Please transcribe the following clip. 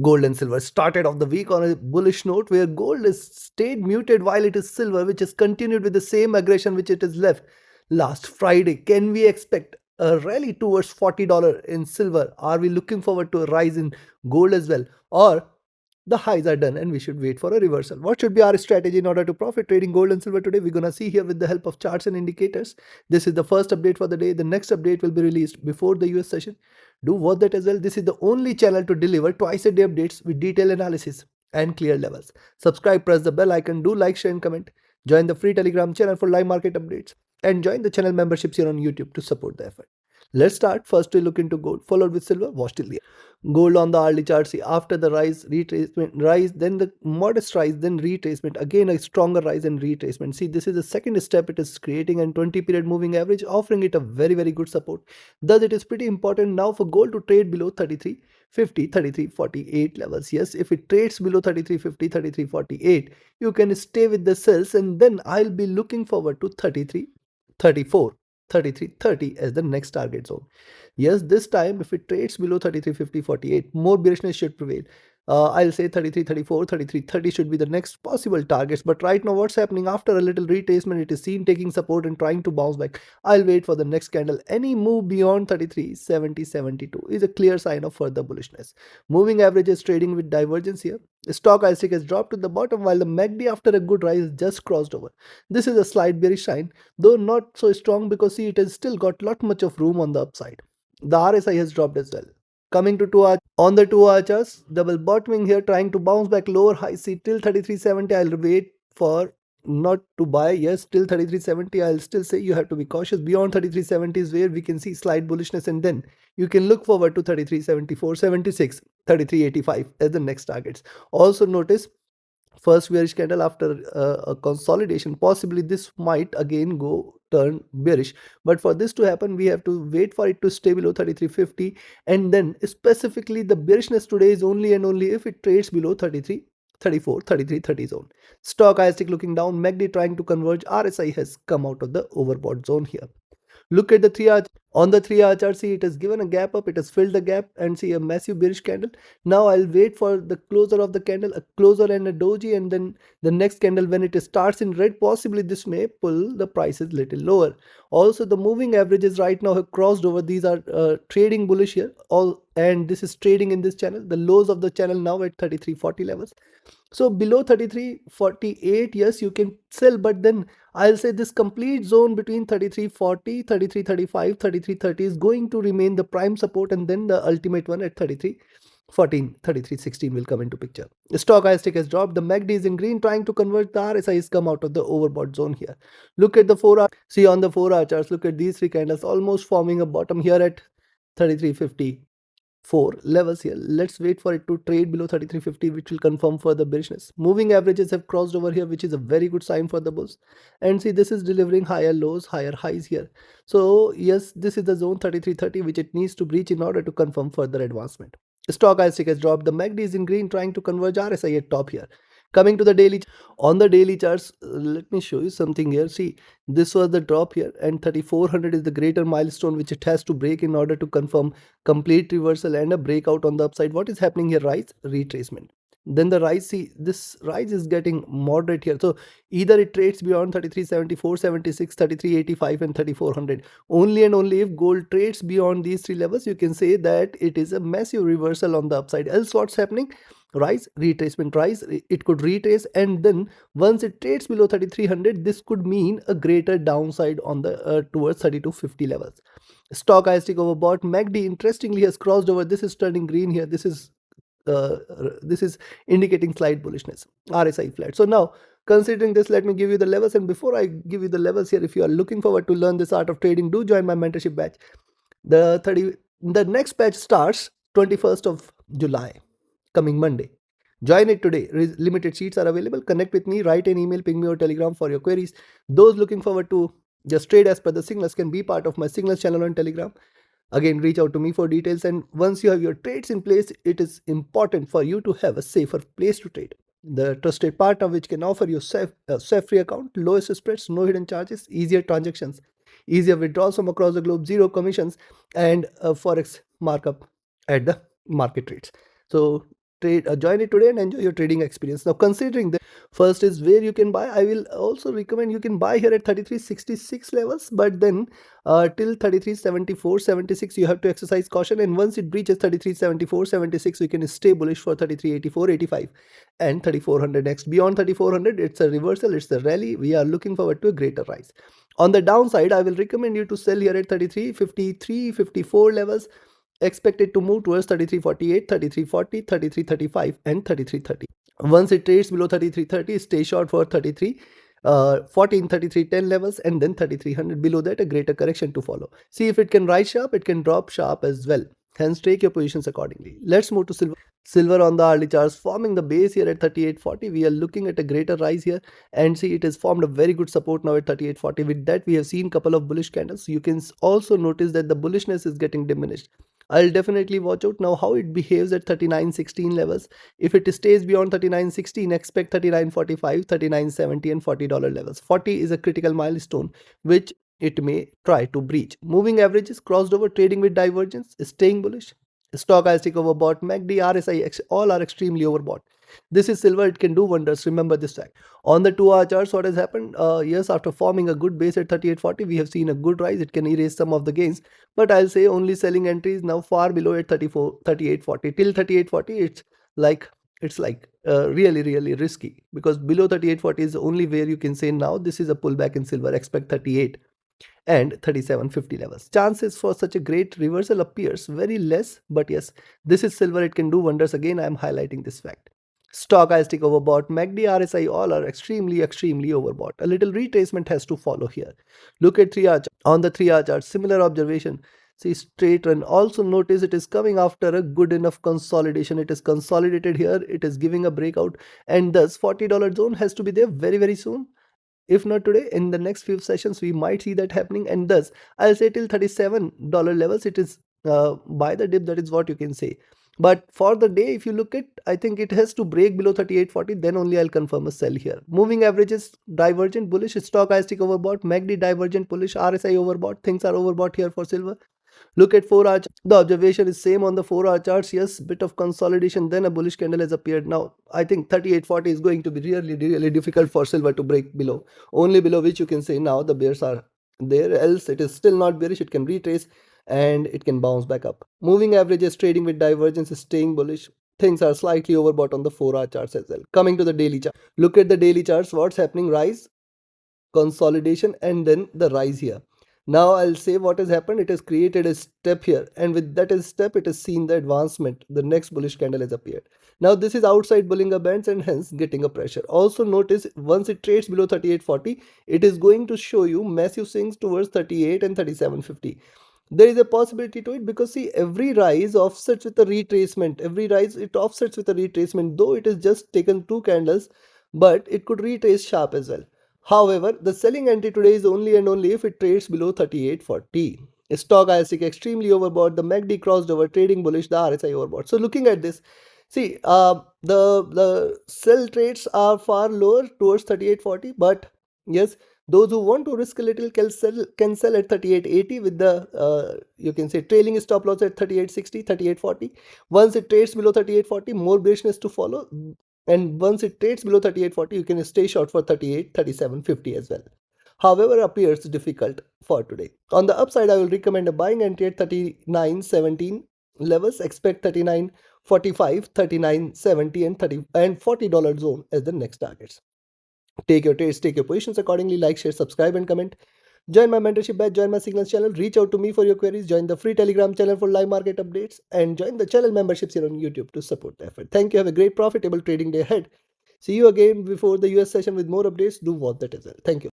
Gold and silver started off the week on a bullish note where gold is stayed muted while it is silver, which has continued with the same aggression which it has left last Friday. Can we expect a rally towards $40 in silver? Are we looking forward to a rise in gold as well? Or the highs are done and we should wait for a reversal? What should be our strategy in order to profit trading gold and silver today? We're going to see here with the help of charts and indicators. This is the first update for the day. The next update will be released before the US session. Do watch that as well. This is the only channel to deliver twice a day updates with detailed analysis and clear levels. Subscribe, press the bell icon, do like, share and comment. Join the free Telegram channel for live market updates and join the channel memberships here on YouTube to support the effort. Let's start. First we look into gold, followed with silver. Watch till the end. Gold on the hourly chart, see, after the rise, retracement, rise, then the modest rise, then retracement, again a stronger rise and retracement. See, this is the second step it is creating, and 20 period moving average offering it a very good support. Thus it is pretty important now for gold to trade below 33.50, 33.48 levels. Yes, if it trades below 33.50, 33.48, you can stay with the sells, and then I'll be looking forward to 33.34, 33.30 as the next target zone. Yes, this time if it trades below 33.50.48, more bearishness should prevail. I'll say 33.34, 33.30 should be the next possible targets. But right now, what's happening after a little retracement? It is seen taking support and trying to bounce back. I'll wait for the next candle. Any move beyond 33.70, 72 is a clear sign of further bullishness. Moving average is trading with divergence here. The stochastic has dropped to the bottom while the MACD after a good rise just crossed over. This is a slight bearish sign, though not so strong because see it has still got lot much of room on the upside. The RSI has dropped as well. Coming to 2 hour, on the 2 hour charts, double bottoming here, trying to bounce back lower high. See till 33.70. I'll wait for not to buy. Yes, till 33.70. I'll still say you have to be cautious. Beyond 33.70 is where we can see slight bullishness, and then you can look forward to 33.74, 76, 33.85 as the next targets. Also notice first bearish candle after a consolidation. Possibly this might again go turn bearish, but for this to happen we have to wait for it to stay below 33.50, and then specifically the bearishness today is only and only if it trades below 33.34, 33.30 zone. Stochastic looking down, MACD trying to converge, RSI has come out of the overbought zone here. Look at the 3 hour. On the 3 hour chart, see it has given a gap up, it has filled the gap, and see a massive bearish candle. Now I'll wait for the closer of the candle, a closer and a doji, and then the next candle when it starts in red, possibly this may pull the prices little lower. Also the moving averages right now have crossed over. These are trading bullish here, all, and this is trading in this channel. The lows of the channel now at 33.40 levels. So below 33.48, yes, you can sell, but then I'll say this complete zone between 33.40, 33.35, 33.30 is going to remain the prime support, and then the ultimate one at 33.14, 33.16 will come into picture. The stochastic has dropped, the MACD is in green, trying to convert, the RSI has come out of the overbought zone here. Look at the 4 hour, see on the 4 hour charts, look at these three candles almost forming a bottom here at 33.50. 4 levels here. Let's wait for it to trade below 33.50, which will confirm further bearishness. Moving averages have crossed over here, which is a very good sign for the bulls. And see, this is delivering higher lows, higher highs here. So yes, this is the zone 33.30 which it needs to breach in order to confirm further advancement. Stochastic has dropped, the MACD is in green, trying to converge, RSI at top here. Coming to the daily, on the daily charts, let me show you something here. See, this was the drop here, and 3400 is the greater milestone which it has to break in order to confirm complete reversal and a breakout on the upside. What is happening here? Rise, retracement. Then the rise, see, this rise is getting moderate here. So either it trades beyond 33.74, 76, 33.85 and 3400. Only and only if gold trades beyond these three levels, you can say that it is a massive reversal on the upside. Else what's happening? Rise, retracement, rise, it could retrace, and then once it trades below 3300, this could mean a greater downside on the towards 3250 levels. Stochastic overbought, MACD interestingly has crossed over. This is turning green here. This is indicating slight bullishness. RSI flat. So now, considering this, let me give you the levels, and before I give you the levels here, if you are looking forward to learn this art of trading, do join my mentorship batch. The next batch starts 21st of July, coming Monday. Join it today. Limited seats are available. Connect with me, write an email, ping me or Telegram for your queries. Those looking forward to just trade as per the signals can be part of my signals channel on Telegram. Again, reach out to me for details, and once you have your trades in place, it is important for you to have a safer place to trade. The trusted partner which can offer you safe free account, lowest spreads, no hidden charges, easier transactions, easier withdrawals from across the globe, zero commissions, and a forex markup at the market rates. So join it today and enjoy your trading experience. Now, considering that, first is where you can buy. I will also recommend you can buy here at 33.66 levels, but then till 33.74, 76 you have to exercise caution, and once it breaches 33.74, 76 we can stay bullish for 33.84, 85 and 3400 next. Beyond 3400 it's a reversal, it's a rally. We are looking forward to a greater rise. On the downside, I will recommend you to sell here at 33.53, 54 levels. Expected to move towards 33.48, 33.40, 33.35 and 33.30. Once it trades below 33.30, stay short for 33 14, 33.10 levels, and then 3300. Below that, a greater correction to follow. See if it can rise sharp, it can drop sharp as well. Hence, take your positions accordingly. Let's move to silver. Silver on the hourly charts forming the base here at 38.40. We are looking at a greater rise here, and see it has formed a very good support now at 38.40. With that, we have seen couple of bullish candles. You can also notice that the bullishness is getting diminished. I'll definitely watch out now how it behaves at 39.16 levels. If it stays beyond 39.16, expect 39.45, 39.70 and $40 levels. 40 is a critical milestone which it may try to breach. Moving averages crossed over, trading with divergence, staying bullish. Stochastic overbought, MACD, RSI, all are extremely overbought. This is silver, it can do wonders. Remember this fact. On the 2-hour charts, what has happened? Yes, after forming a good base at 38.40, we have seen a good rise. It can erase some of the gains, but I'll say only selling entries now far below at 38.40. Till 38.40, it's like really risky, because below 38.40 is only where you can say now this is a pullback in silver. Expect 38 and 37.50 levels. Chances for such a great reversal appears very less, but yes, this is silver, it can do wonders. Again, I am highlighting this fact. Stochastic overbought, MACD, RSI, all are extremely overbought. A little retracement has to follow here. Look at 3-hour chart. On the 3-hour chart, similar observation. See, straight run. Also notice it is coming after a good enough consolidation. It is consolidated here, it is giving a breakout, and thus $40 zone has to be there very soon. If not today, in the next few sessions we might see that happening, and thus I'll say till $37 levels it is by the dip. That is what you can say. But for the day, if you look at, I think it has to break below 38.40, then only I'll confirm a sell here. Moving averages divergent bullish, stochastic overbought, MACD divergent bullish, RSI overbought. Things are overbought here for silver. Look at 4-hour. The observation is same on the 4-hour charts. Yes, bit of consolidation, then a bullish candle has appeared. Now I think 38.40 is going to be really difficult for silver to break below. Only below which you can say now the bears are there, else it is still not bearish. It can retrace and it can bounce back up. Moving averages trading with divergence is staying bullish. Things are slightly overbought on the 4-hour charts as well. Coming to the daily chart, look at the daily charts. What's happening? Rise, consolidation, and then the rise here. Now I'll say what has happened. It has created a step here, and with that step it has seen the advancement. The next bullish candle has appeared. Now this is outside Bollinger Bands and hence getting a pressure. Also notice once it trades below 38.40, it is going to show you massive swings towards 38 and 37.50. There is a possibility to it, because see, every rise offsets with a retracement. Every rise it offsets with a retracement, though it is just taken 2 candles, but it could retrace sharp as well. However, the selling entry today is only and only if it trades below 38.40. Stochastic extremely overbought, the MACD crossed over, trading bullish, the RSI overbought. So looking at this, see, the sell trades are far lower towards 38.40, but yes, those who want to risk a little can sell at 38.80 with the you can say trailing stop loss at 38.60, 38.40. Once it trades below 38.40, more bearishness to follow. And once it trades below 38.40, you can stay short for 38, 37.50 as well. However, appears difficult for today. On the upside, I will recommend a buying entry at 39.17 levels. Expect 39.45, 39.70 and $40 zone as the next targets. Take your trades, take your positions accordingly. Like, share, subscribe and comment. Join my mentorship batch, join my signals channel, reach out to me for your queries, join the free Telegram channel for live market updates, and join the channel memberships here on YouTube to support the effort. Thank you. Have a great profitable trading day ahead. See you again before the US session with more updates. Do watch that as well. Thank you.